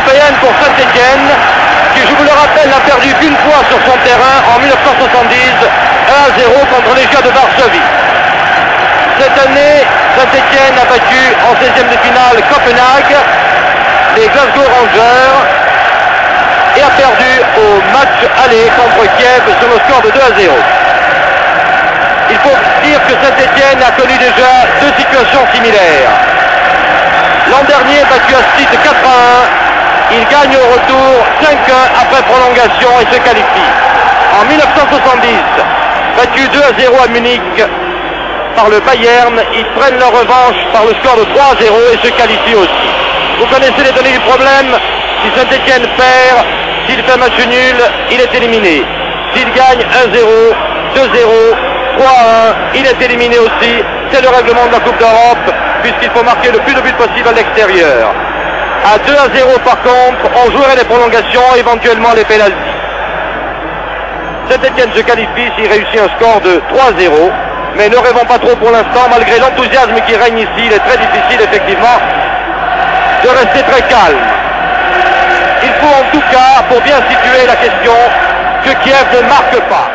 européenne pour Saint-Étienne, qui, je vous le rappelle, n'a perdu qu'une fois sur son terrain en 1970, 1-0 contre les Légia de Varsovie. Cette année, Saint-Étienne a battu en 16e de finale Copenhague, les Glasgow Rangers, et a perdu au match aller contre Kiev sur le score de 2-0. Il faut dire que Saint-Étienne a connu déjà deux situations similaires. L'an dernier, battu à Split 4-1, il gagne au retour 5-1 après prolongation et se qualifie. En 1970, battu 2-0 à Munich par le Bayern, ils prennent leur revanche par le score de 3-0 et se qualifient aussi. Vous connaissez les données du problème. Si Saint-Étienne perd, s'il fait match nul, il est éliminé. S'il gagne 1-0, 2-0, 3-1, il est éliminé aussi. C'est le règlement de la Coupe d'Europe, puisqu'il faut marquer le plus de buts possible à l'extérieur. À 2-0 par contre, on jouerait les prolongations, éventuellement les pénaltys. Saint-Étienne se qualifie s'il réussit un score de 3-0, mais ne rêvons pas trop pour l'instant, malgré l'enthousiasme qui règne ici. Il est très difficile effectivement de rester très calme. Il faut en tout cas, pour bien situer la question, que Kiev ne marque pas.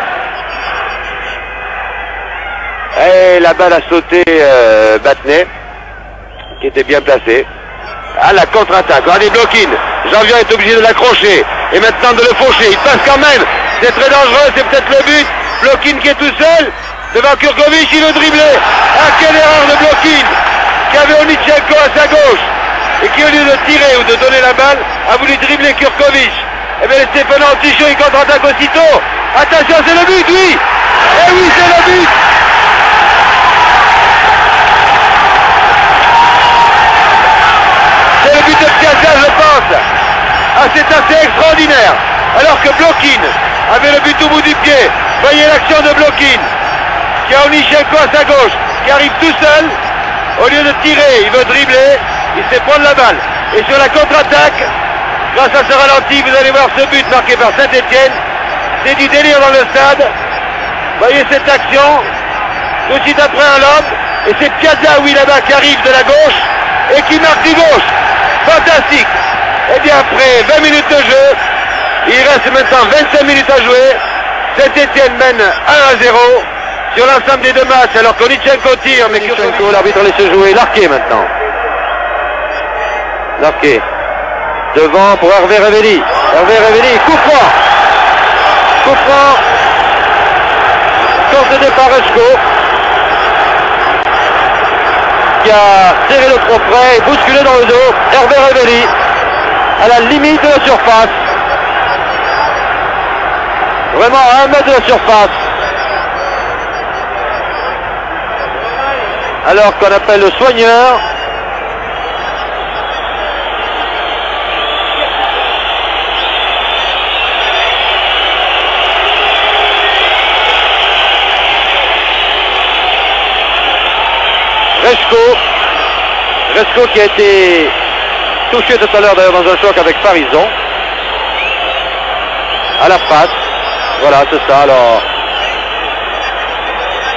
Et la balle a sauté Battenet, qui était bien placé. À la contre-attaque, regardez Blokin. Janvier est obligé de l'accrocher et maintenant de le faucher. Il passe quand même, c'est très dangereux, c'est peut-être le but. Blokin qui est tout seul, devant Kurkovic, il veut dribbler. Ah, quelle erreur de Blokin, qui avait Onichenko à sa gauche et qui, au lieu de tirer ou de donner la balle, a voulu dribbler Kurkovic. Et bien Stéphane Antichon, il contre-attaque aussitôt. Attention, c'est le but, oui. Eh oui, c'est le but. C'est le but de Piazza, je pense. Ah, c'est assez extraordinaire. Alors que Blokin avait le but au bout du pied. Voyez l'action de Blokin, qui a Onichenko à sa gauche, qui arrive tout seul. Au lieu de tirer, il veut dribbler. Il sait prendre la balle. Et sur la contre-attaque, grâce à ce ralenti, vous allez voir ce but marqué par Saint-Étienne. C'est du délire dans le stade. Voyez cette action. Tout de suite après un lob. Et c'est Piazza, oui, là-bas, qui arrive de la gauche et qui marque du gauche. Fantastique. Et bien après 20 minutes de jeu, il reste maintenant 25 minutes à jouer. Saint-Étienne mène 1-0 sur l'ensemble des deux matchs, alors qu'Onichenko tire, mais Onichenko, l'arbitre laisse jouer. Larqué maintenant. Larqué. Devant pour Hervé Révelli. Hervé Révelli, coup franc. Coup franc. Concédé par Reshko, qui a serré le trop près et bousculé dans le dos. Hervé Révelli, à la limite de la surface. Vraiment à 1 mètre de la surface. Alors qu'on appelle le soigneur. Reshko qui a été touché tout à l'heure d'ailleurs dans un choc avec Farison. À la passe. Voilà, c'est ça. Alors,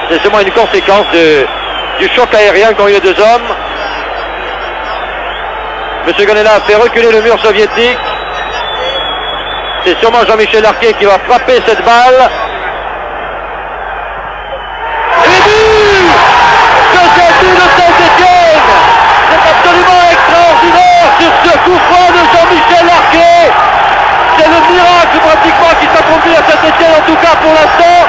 c'est sûrement une conséquence du choc aérien qu'ont eu les deux hommes. Monsieur Gonella a fait reculer le mur soviétique. C'est sûrement Jean-Michel Larquet qui va frapper cette balle. Absolument extraordinaire sur ce coup franc de Jean-Michel Larquet. C'est le miracle pratiquement qui s'accomplit à Saint-Étienne, en tout cas pour l'instant.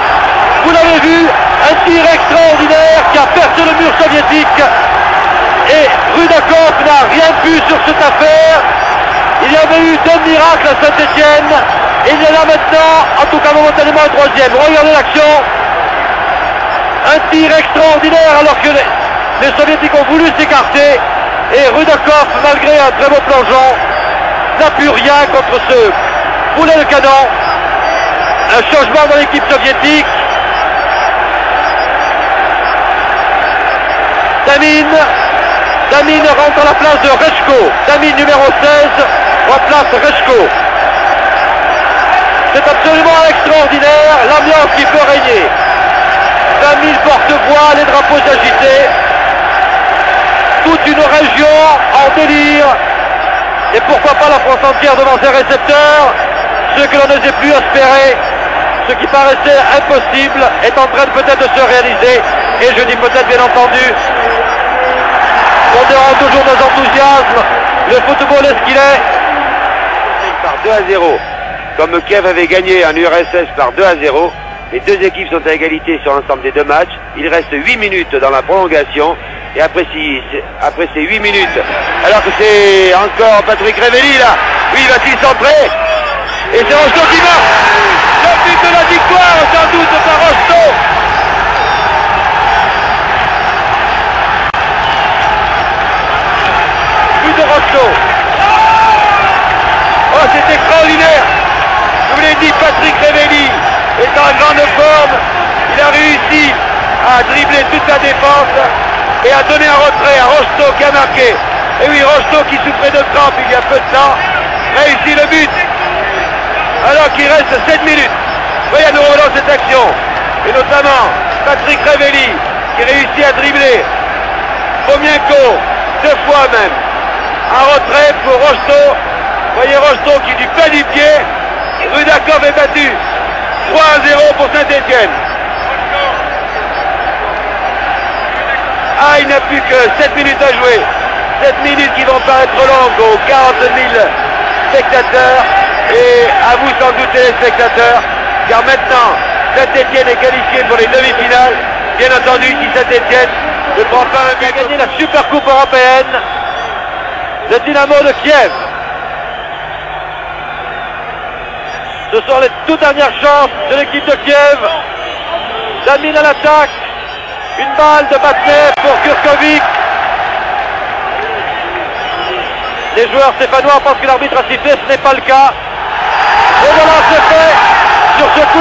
Vous l'avez vu, un tir extraordinaire qui a percé le mur soviétique. Et Rudakov n'a rien pu sur cette affaire. Il y avait eu deux miracles à Saint-Étienne. Et il y en a maintenant, en tout cas momentanément, un troisième. Regardez l'action. Un tir extraordinaire alors que les Soviétiques ont voulu s'écarter. Et Rudakov, malgré un très beau plongeon, n'a plus rien contre ce boulet de canon. Un changement dans l'équipe soviétique. Damin rentre à la place de Reshko. Damin numéro 16 remplace Reshko. C'est absolument extraordinaire l'ambiance qui peut régner. 20 000 porte-voix, les drapeaux agités. Toute une région en délire Et pourquoi pas la France entière devant ses récepteurs. Ce que l'on n'osait plus espérer, ce qui paraissait impossible, est en train peut-être de se réaliser. Et je dis peut-être bien entendu, pondérant toujours nos enthousiasmes, le football est ce qu'il est. Par 2-0, comme Kiev avait gagné en URSS par 2-0, les deux équipes sont à égalité sur l'ensemble des deux matchs. Il reste 8 minutes dans la prolongation. Et après ces 8 minutes, alors que c'est encore Patrick Révelli là, oui, va-t-il centrer? Et c'est Rocheteau qui marque le but de la victoire, sans doute par Rocheteau. But de Rocheteau. Oh, c'est extraordinaire. Je vous l'ai dit, Patrick Révelli est en grande forme. Il a réussi à dribbler toute la défense et à donner un retrait à Rocheteau qui a marqué. Et oui, Rocheteau qui souffrait de crampes il y a peu de temps, réussit le but. Alors qu'il reste 7 minutes. Voyez à nouveau dans cette action. Et notamment Patrick Révelli qui réussit à dribbler. Fomienko, 2 fois même. Un retrait pour Rocheteau. Voyez Rocheteau qui du pas du pied. Rudakov est battu. 3-0 pour Saint-Etienne. Ah, il n'a plus que 7 minutes à jouer. 7 minutes qui vont paraître longues aux 40 000 spectateurs. Et à vous sans doute les spectateurs, car maintenant Saint-Etienne est qualifié pour les demi-finales. Bien entendu, si Saint-Etienne ne prend pas un but, a gagné la Super Coupe européenne, le Dynamo de Kiev. Ce sont les toutes dernières chances de l'équipe de Kiev. Damine à l'attaque. Une balle de Batnev pour Kurkovic. Les joueurs stéphanois pensent que l'arbitre a sifflé, ce n'est pas le cas. Et voilà, c'est fait sur ce coup.